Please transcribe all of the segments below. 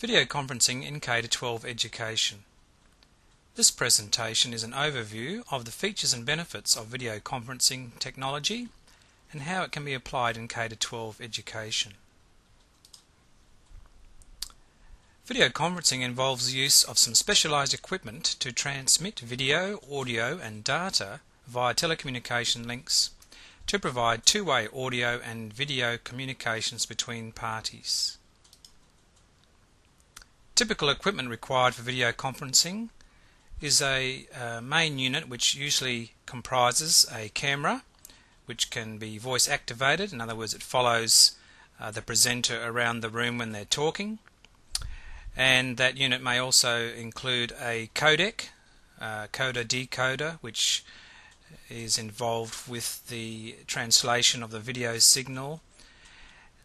Video conferencing in K-12 education. This presentation is an overview of the features and benefits of video conferencing technology and how it can be applied in K-12 education. Video conferencing involves the use of some specialized equipment to transmit video, audio and data via telecommunication links to provide two-way audio and video communications between parties. Typical equipment required for video conferencing is a main unit which usually comprises a camera which can be voice activated. In other words, it follows the presenter around the room when they're talking, and that unit may also include a codec, coder decoder, which is involved with the translation of the video signal.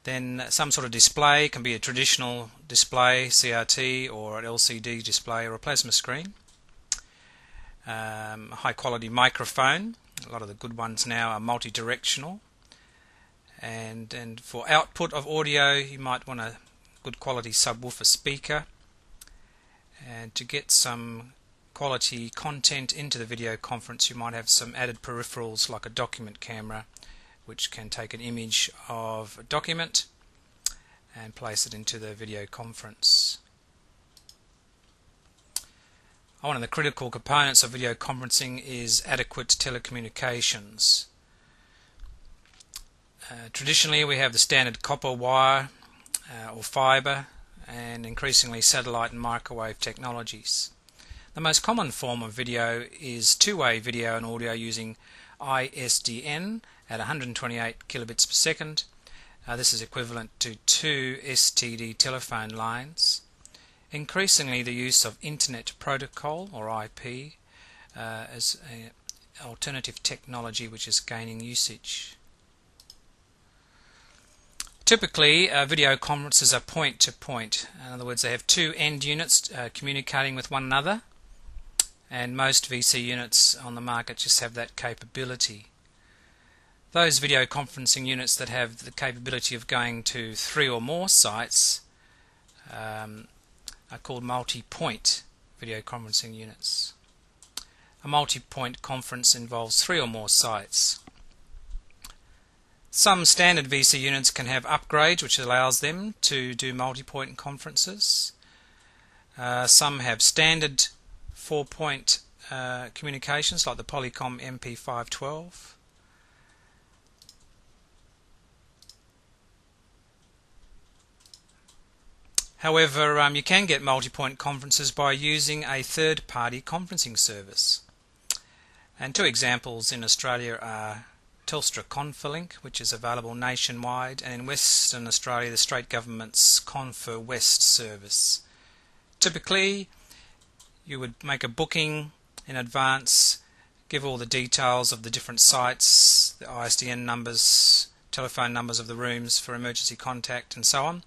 Then some sort of display, can be a traditional display, CRT, or an LCD display, or a plasma screen. High quality microphone. A lot of the good ones now are multi-directional. And for output of audio, you might want a good quality subwoofer speaker. And to get some quality content into the video conference, you might have some added peripherals like a document camera, which can take an image of a document and place it into the video conference. One of the critical components of video conferencing is adequate telecommunications. Traditionally, we have the standard copper wire or fiber, and increasingly satellite and microwave technologies. The most common form of video is two-way video and audio using ISDN at 128 kilobits per second. This is equivalent to 2 STD telephone lines. Increasingly, the use of Internet Protocol or IP as an alternative technology which is gaining usage. Typically, video conferences are point-to-point. In other words, they have two end units communicating with one another, and most VC units on the market just have that capability. Those video conferencing units that have the capability of going to 3 or more sites are called multi-point video conferencing units. A multi-point conference involves 3 or more sites. Some standard VC units can have upgrades which allows them to do multi-point conferences. Some have standard 4-point communications like the Polycom MP512. However, you can get multi-point conferences by using a third-party conferencing service. And two examples in Australia are Telstra Conferlink, which is available nationwide, and in Western Australia the state government's Confer West service. Typically, you would make a booking in advance, give all the details of the different sites, the ISDN numbers, telephone numbers of the rooms for emergency contact, and so on.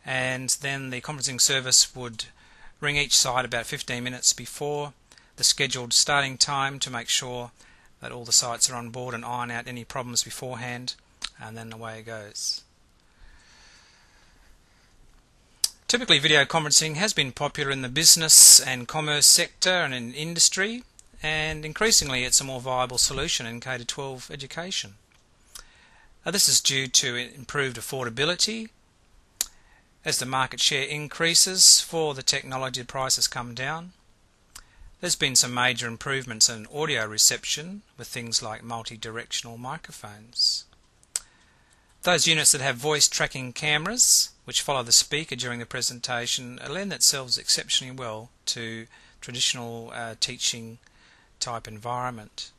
And then the conferencing service would ring each site about 15 minutes before the scheduled starting time to make sure that all the sites are on board and iron out any problems beforehand, and then away it goes. Typically, video conferencing has been popular in the business and commerce sector and in industry, and increasingly it's a more viable solution in K-12 education. This is due to improved affordability. As the market share increases for the technology, the prices come down. There's been some major improvements in audio reception with things like multi-directional microphones. Those units that have voice tracking cameras which follow the speaker during the presentation lend themselves exceptionally well to traditional teaching type environment.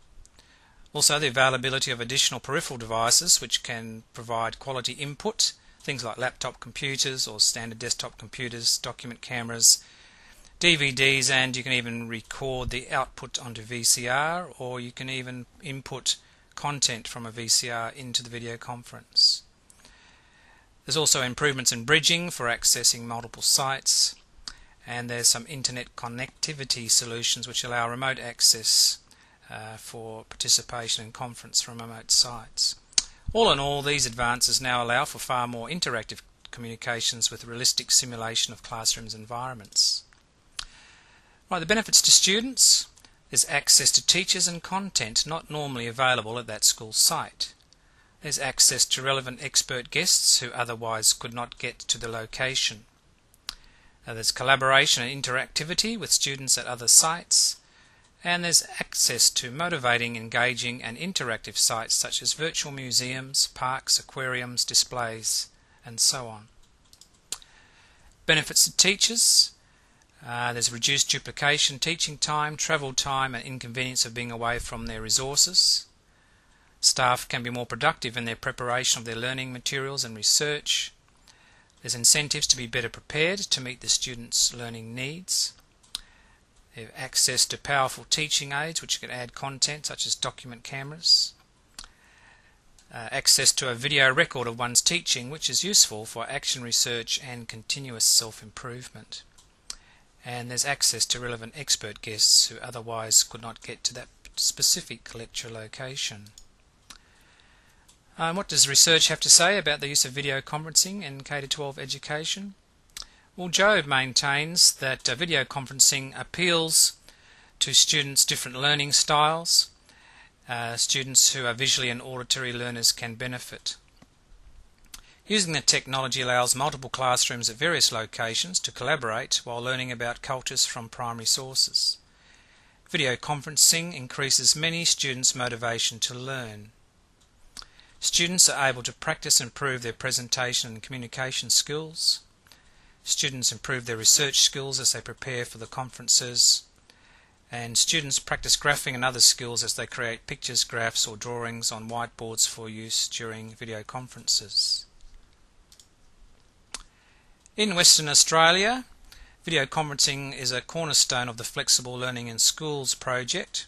Also, the availability of additional peripheral devices which can provide quality input, things like laptop computers or standard desktop computers, document cameras, DVDs, and you can even record the output onto VCR, or you can even input content from a VCR into the video conference. There's also improvements in bridging for accessing multiple sites, and there's some internet connectivity solutions which allow remote access for participation in conference from remote sites. All in all, these advances now allow for far more interactive communications with realistic simulation of classrooms environments. Right, the benefits to students is access to teachers and content not normally available at that school site. There's access to relevant expert guests who otherwise could not get to the location. There's collaboration and interactivity with students at other sites. And there's access to motivating, engaging and interactive sites such as virtual museums, parks, aquariums, displays and so on. Benefits to teachers. There's reduced duplication, teaching time, travel time and inconvenience of being away from their resources. Staff can be more productive in their preparation of their learning materials and research. There's incentives to be better prepared to meet the students' learning needs. They have access to powerful teaching aids which can add content such as document cameras. Access to a video record of one's teaching which is useful for action research and continuous self-improvement. And there's access to relevant expert guests who otherwise could not get to that specific lecture location. What does research have to say about the use of video conferencing in K-12 education? Well, Jobe maintains that video conferencing appeals to students' different learning styles. Students who are visually and auditory learners can benefit. Using the technology allows multiple classrooms at various locations to collaborate while learning about cultures from primary sources. Video conferencing increases many students' motivation to learn. Students are able to practice and improve their presentation and communication skills. Students improve their research skills as they prepare for the conferences, and students practice graphing and other skills as they create pictures, graphs or drawings on whiteboards for use during video conferences. In Western Australia, video conferencing is a cornerstone of the Flexible Learning in Schools project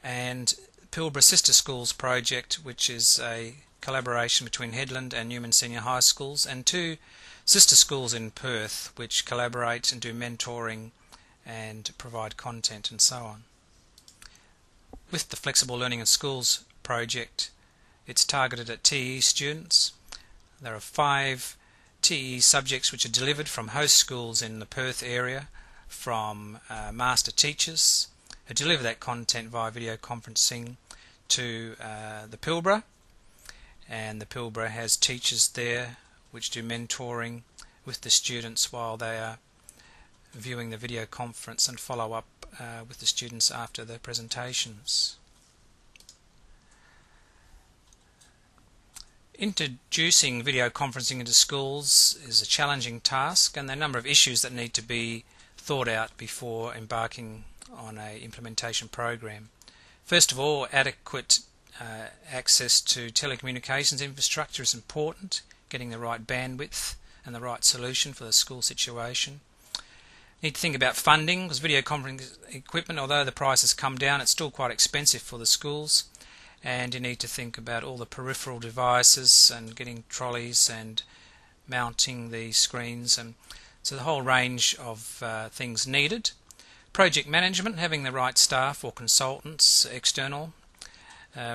and Pilbara Sister Schools project, which is a collaboration between Headland and Newman Senior High Schools, and two sister schools in Perth which collaborate and do mentoring and provide content and so on. With the Flexible Learning in Schools project, it's targeted at TE students. There are 5 TE subjects which are delivered from host schools in the Perth area from master teachers who deliver that content via video conferencing to the Pilbara, and the Pilbara has teachers there which do mentoring with the students while they are viewing the video conference and follow up with the students after the presentations. Introducing video conferencing into schools is a challenging task, and there are a number of issues that need to be thought out before embarking on an implementation program. First of all, adequate access to telecommunications infrastructure is important. Getting the right bandwidth and the right solution for the school situation. Need to think about funding, because video conferencing equipment, although the price has come down, it's still quite expensive for the schools, and you need to think about all the peripheral devices and getting trolleys and mounting the screens, and so the whole range of things needed. Project management, having the right staff or consultants, external,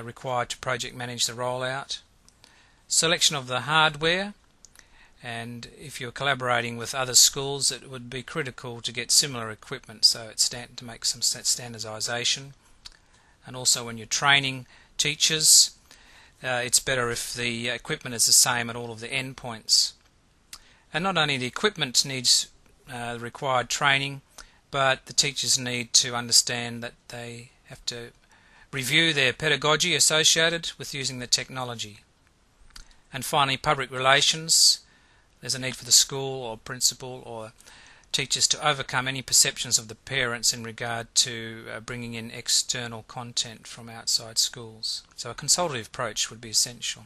required to project manage the rollout. Selection of the hardware, and if you're collaborating with other schools it would be critical to get similar equipment, so it's to make some standardization. And also when you're training teachers, it's better if the equipment is the same at all of the endpoints. And not only the equipment needs the required training, but the teachers need to understand that they have to review their pedagogy associated with using the technology. And finally, public relations. There's a need for the school or principal or teachers to overcome any perceptions of the parents in regard to bringing in external content from outside schools. So a consultative approach would be essential.